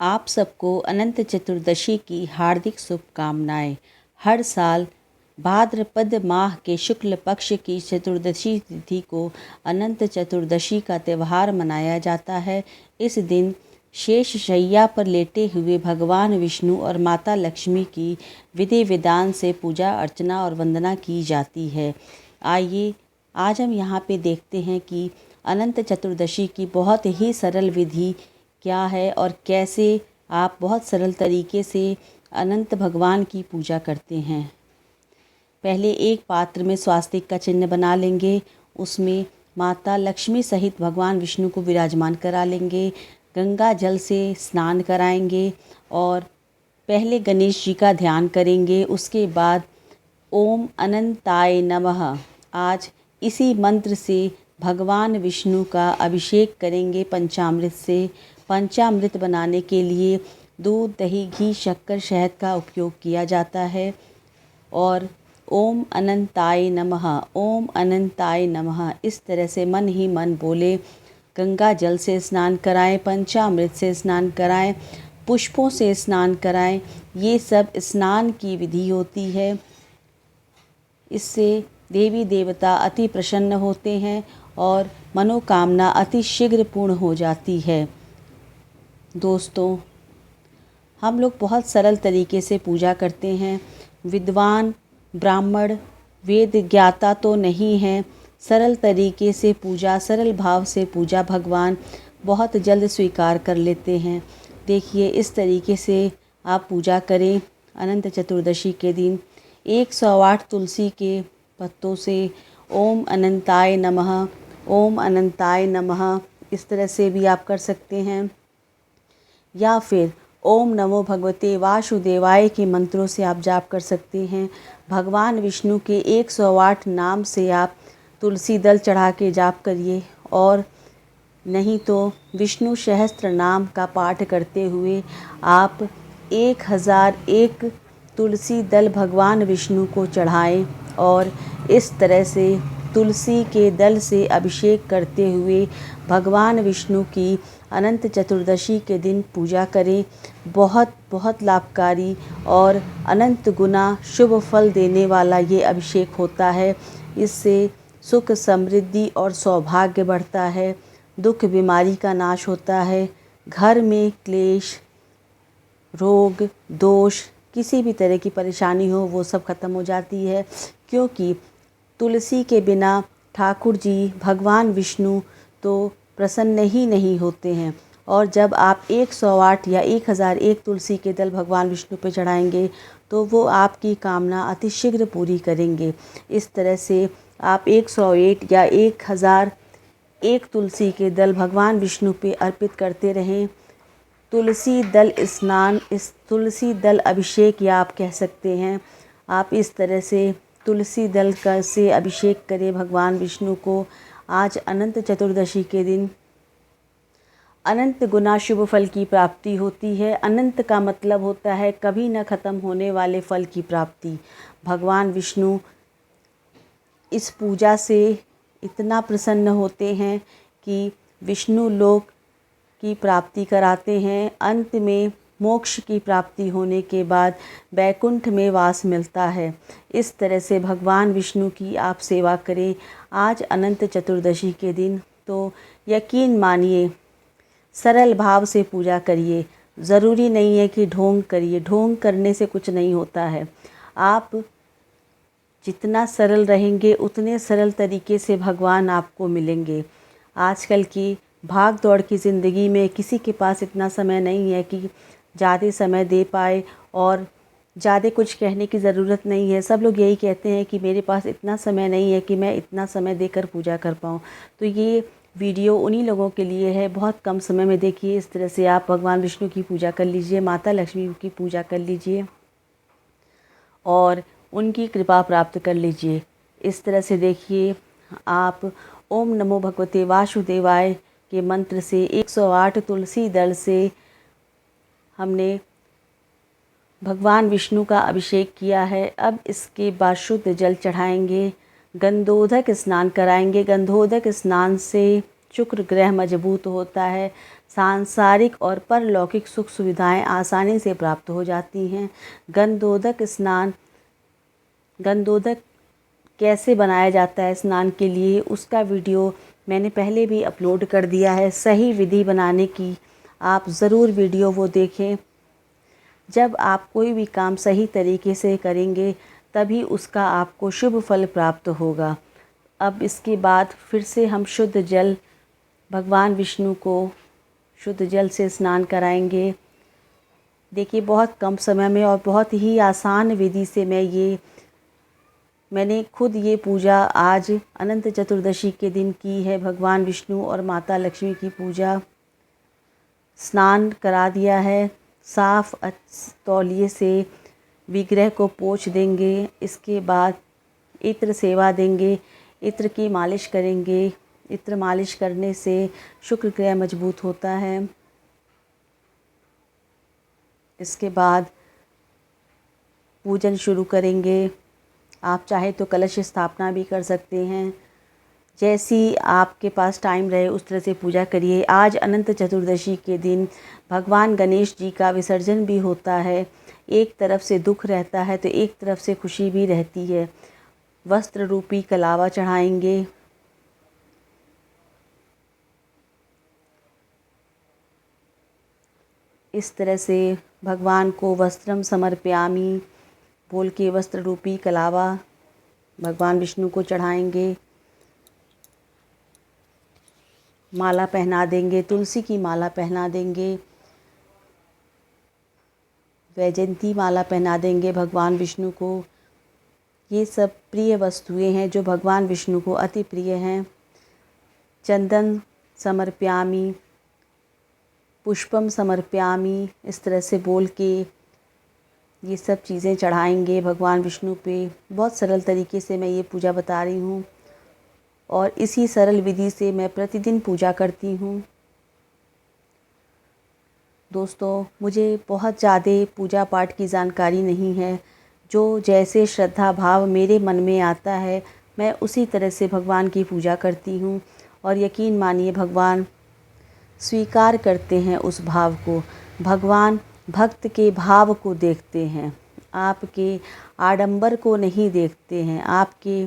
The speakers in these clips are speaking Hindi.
आप सबको अनंत चतुर्दशी की हार्दिक शुभकामनाएं। हर साल भाद्रपद माह के शुक्ल पक्ष की चतुर्दशी तिथि को अनंत चतुर्दशी का त्यौहार मनाया जाता है। इस दिन शेष शैया पर लेटे हुए भगवान विष्णु और माता लक्ष्मी की विधि विधान से पूजा अर्चना और वंदना की जाती है। आइए आज हम यहाँ पे देखते हैं कि अनंत चतुर्दशी की बहुत ही सरल विधि क्या है और कैसे आप बहुत सरल तरीके से अनंत भगवान की पूजा करते हैं। पहले एक पात्र में स्वास्तिक का चिन्ह बना लेंगे, उसमें माता लक्ष्मी सहित भगवान विष्णु को विराजमान करा लेंगे, गंगा जल से स्नान कराएंगे और पहले गणेश जी का ध्यान करेंगे। उसके बाद ओम अनंताय नमः आज इसी मंत्र से भगवान विष्णु का अभिषेक करेंगे पंचामृत से। पंचामृत बनाने के लिए दूध, दही, घी, शक्कर, शहद का उपयोग किया जाता है। और ओम अनंताय नमः, ओम अनंताय नमः इस तरह से मन ही मन बोले। गंगा जल से स्नान कराएं, पंचामृत से स्नान कराएं, पुष्पों से स्नान कराएं। ये सब स्नान की विधि होती है। इससे देवी देवता अति प्रसन्न होते हैं और मनोकामना अति शीघ्र पूर्ण हो जाती है। दोस्तों, हम लोग बहुत सरल तरीके से पूजा करते हैं। विद्वान ब्राह्मण वेद ज्ञाता तो नहीं हैं। सरल तरीके से पूजा, सरल भाव से पूजा भगवान बहुत जल्द स्वीकार कर लेते हैं। देखिए, इस तरीके से आप पूजा करें। अनंत चतुर्दशी के दिन 108 तुलसी के पत्तों से ओम अनंताय नमः, ओम अनंताय नमः इस तरह से भी आप कर सकते हैं, या फिर ओम नमो भगवते वासुदेवाय के मंत्रों से आप जाप कर सकते हैं। भगवान विष्णु के 108 नाम से आप तुलसी दल चढ़ा के जाप करिए, और नहीं तो विष्णु सहस्त्र नाम का पाठ करते हुए आप 1001 तुलसी दल भगवान विष्णु को चढ़ाएं और इस तरह से तुलसी के दल से अभिषेक करते हुए भगवान विष्णु की अनंत चतुर्दशी के दिन पूजा करें। बहुत बहुत लाभकारी और अनंत गुना शुभ फल देने वाला ये अभिषेक होता है। इससे सुख, समृद्धि और सौभाग्य बढ़ता है, दुख बीमारी का नाश होता है, घर में क्लेश, रोग, दोष, किसी भी तरह की परेशानी हो वो सब खत्म हो जाती है। क्योंकि तुलसी के बिना ठाकुर जी भगवान विष्णु तो प्रसन्न ही नहीं होते हैं। और जब आप 108 या 1001 तुलसी के दल भगवान विष्णु पे चढ़ाएंगे तो वो आपकी कामना अति शीघ्र पूरी करेंगे। इस तरह से आप 108 या 1001 तुलसी के दल भगवान विष्णु पे अर्पित करते रहें। तुलसी दल स्नान, इस तुलसी दल अभिषेक या आप कह सकते हैं, आप इस तरह से तुलसी दल का से अभिषेक करें भगवान विष्णु को। आज अनंत चतुर्दशी के दिन अनंत गुना शुभ फल की प्राप्ति होती है। अनंत का मतलब होता है कभी न ख़त्म होने वाले फल की प्राप्ति। भगवान विष्णु इस पूजा से इतना प्रसन्न होते हैं कि विष्णु लोक की प्राप्ति कराते हैं। अंत में मोक्ष की प्राप्ति होने के बाद वैकुंठ में वास मिलता है। इस तरह से भगवान विष्णु की आप सेवा करें आज अनंत चतुर्दशी के दिन। तो यकीन मानिए, सरल भाव से पूजा करिए। ज़रूरी नहीं है कि ढोंग करिए, ढोंग करने से कुछ नहीं होता है। आप जितना सरल रहेंगे उतने सरल तरीके से भगवान आपको मिलेंगे। आजकल की भाग दौड़ की ज़िंदगी में किसी के पास इतना समय नहीं है कि ज़्यादा समय दे पाए, और ज़्यादा कुछ कहने की ज़रूरत नहीं है। सब लोग यही कहते हैं कि मेरे पास इतना समय नहीं है कि मैं इतना समय देकर पूजा कर पाऊँ। तो ये वीडियो उन्हीं लोगों के लिए है। बहुत कम समय में देखिए, इस तरह से आप भगवान विष्णु की पूजा कर लीजिए, माता लक्ष्मी की पूजा कर लीजिए और उनकी कृपा प्राप्त कर लीजिए। इस तरह से देखिए, आप ओम नमो भगवते वासुदेवाय के मंत्र से 108 तुलसी दल से हमने भगवान विष्णु का अभिषेक किया है। अब इसके बाद शुद्ध जल चढ़ाएंगे, गंधोदक स्नान कराएंगे। गंधोदक स्नान से शुक्र ग्रह मजबूत होता है, सांसारिक और परलौकिक सुख सुविधाएं आसानी से प्राप्त हो जाती हैं। गंधोदक कैसे बनाया जाता है स्नान के लिए, उसका वीडियो मैंने पहले भी अपलोड कर दिया है। सही विधि बनाने की आप ज़रूर वीडियो वो देखें। जब आप कोई भी काम सही तरीके से करेंगे तभी उसका आपको शुभ फल प्राप्त होगा। अब इसके बाद फिर से हम शुद्ध जल, भगवान विष्णु को शुद्ध जल से स्नान कराएंगे। देखिए, बहुत कम समय में और बहुत ही आसान विधि से मैंने खुद ये पूजा आज अनंत चतुर्दशी के दिन की है। भगवान विष्णु और माता लक्ष्मी की पूजा, स्नान करा दिया है। साफ तौलिए से विग्रह को पोंछ देंगे। इसके बाद इत्र सेवा देंगे, इत्र की मालिश करेंगे। इत्र मालिश करने से शुक्र ग्रह मजबूत होता है। इसके बाद पूजन शुरू करेंगे। आप चाहे तो कलश स्थापना भी कर सकते हैं। जैसी आपके पास टाइम रहे उस तरह से पूजा करिए। आज अनंत चतुर्दशी के दिन भगवान गणेश जी का विसर्जन भी होता है। एक तरफ से दुख रहता है तो एक तरफ से खुशी भी रहती है। वस्त्र रूपी कलावा चढ़ाएंगे। इस तरह से भगवान को वस्त्रम समर्पयामि बोल के वस्त्र रूपी कलावा भगवान विष्णु को चढ़ाएंगे। माला पहना देंगे, तुलसी की माला पहना देंगे, वैजयंती माला पहना देंगे भगवान विष्णु को। ये सब प्रिय वस्तुएं हैं जो भगवान विष्णु को अति प्रिय हैं। चंदन समर्पयामि, पुष्पम समर्पयामि, इस तरह से बोल के ये सब चीज़ें चढ़ाएंगे भगवान विष्णु पे। बहुत सरल तरीके से मैं ये पूजा बता रही हूँ और इसी सरल विधि से मैं प्रतिदिन पूजा करती हूँ। दोस्तों, मुझे बहुत ज़्यादा पूजा पाठ की जानकारी नहीं है। जो जैसे श्रद्धा भाव मेरे मन में आता है मैं उसी तरह से भगवान की पूजा करती हूँ और यकीन मानिए भगवान स्वीकार करते हैं उस भाव को। भगवान भक्त के भाव को देखते हैं, आपके आडंबर को नहीं देखते हैं, आपके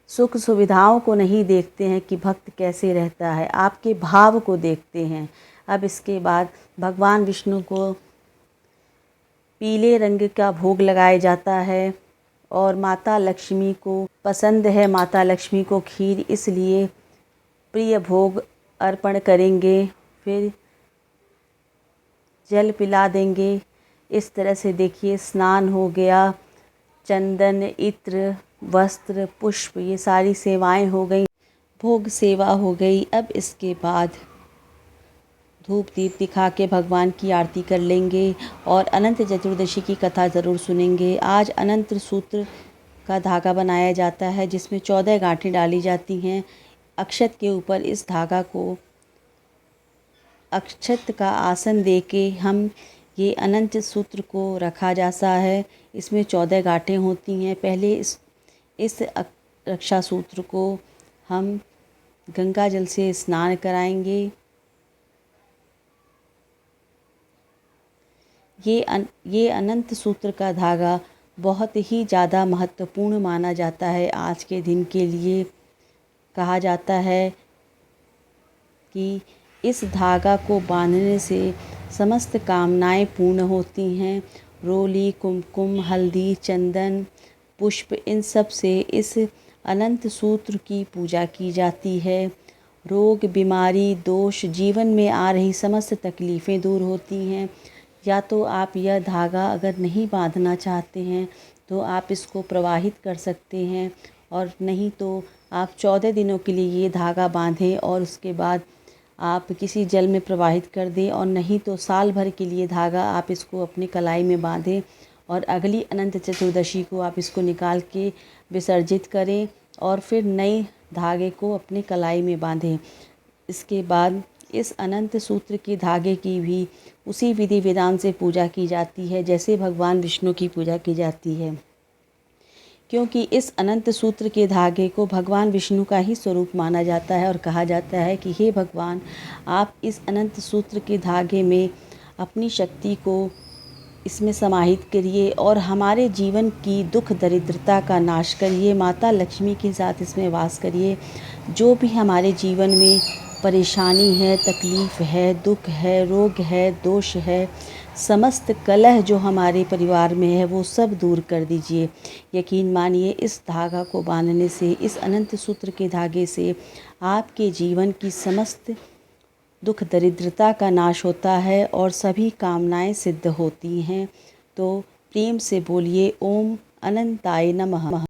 सुख सुविधाओं को नहीं देखते हैं कि भक्त कैसे रहता है, आपके भाव को देखते हैं। अब इसके बाद भगवान विष्णु को पीले रंग का भोग लगाया जाता है और माता लक्ष्मी को पसंद है, माता लक्ष्मी को खीर, इसलिए प्रिय भोग अर्पण करेंगे। फिर जल पिला देंगे। इस तरह से देखिए स्नान हो गया, चंदन, इत्र, वस्त्र, पुष्प, ये सारी सेवाएं हो गई, भोग सेवा हो गई। अब इसके बाद धूप दीप दिखा के भगवान की आरती कर लेंगे और अनंत चतुर्दशी की कथा ज़रूर सुनेंगे। आज अनंत सूत्र का धागा बनाया जाता है जिसमें 14 गांठें डाली जाती हैं। अक्षत के ऊपर इस धागा को अक्षत का आसन देके हम ये अनंत सूत्र को रखा जाता है। इसमें 14 गांठें होती हैं। पहले इस रक्षा सूत्र को हम गंगा जल से स्नान कराएंगे। ये अनंत सूत्र का धागा बहुत ही ज़्यादा महत्वपूर्ण माना जाता है। आज के दिन के लिए कहा जाता है कि इस धागा को बांधने से समस्त कामनाएं पूर्ण होती हैं। रोली, कुमकुम, हल्दी, चंदन, पुष्प, इन सब से इस अनंत सूत्र की पूजा की जाती है। रोग, बीमारी, दोष, जीवन में आ रही समस्त तकलीफ़ें दूर होती हैं। या तो आप यह धागा अगर नहीं बांधना चाहते हैं तो आप इसको प्रवाहित कर सकते हैं और नहीं तो आप 14 दिनों के लिए ये धागा बांधें और उसके बाद आप किसी जल में प्रवाहित कर दें, और नहीं तो साल भर के लिए धागा आप इसको अपनी कलाई में बांधें और अगली अनंत चतुर्दशी को आप इसको निकाल के विसर्जित करें और फिर नए धागे को अपनी कलाई में बांधें। इसके बाद इस अनंत सूत्र के धागे की भी उसी विधि विधान से पूजा की जाती है जैसे भगवान विष्णु की पूजा की जाती है। क्योंकि इस अनंत सूत्र के धागे को भगवान विष्णु का ही स्वरूप माना जाता है और कहा जाता है कि हे भगवान, आप इस अनंत सूत्र के धागे में अपनी शक्ति को इसमें समाहित करिए और हमारे जीवन की दुख दरिद्रता का नाश करिए। माता लक्ष्मी के साथ इसमें वास करिए। जो भी हमारे जीवन में परेशानी है, तकलीफ़ है, दुख है, रोग है, दोष है, समस्त कलह जो हमारे परिवार में है वो सब दूर कर दीजिए। यकीन मानिए, इस धागा को बांधने से, इस अनंत सूत्र के धागे से आपके जीवन की समस्त दुख दरिद्रता का नाश होता है और सभी कामनाएं सिद्ध होती हैं। तो प्रेम से बोलिए ओम अनंताय नमः।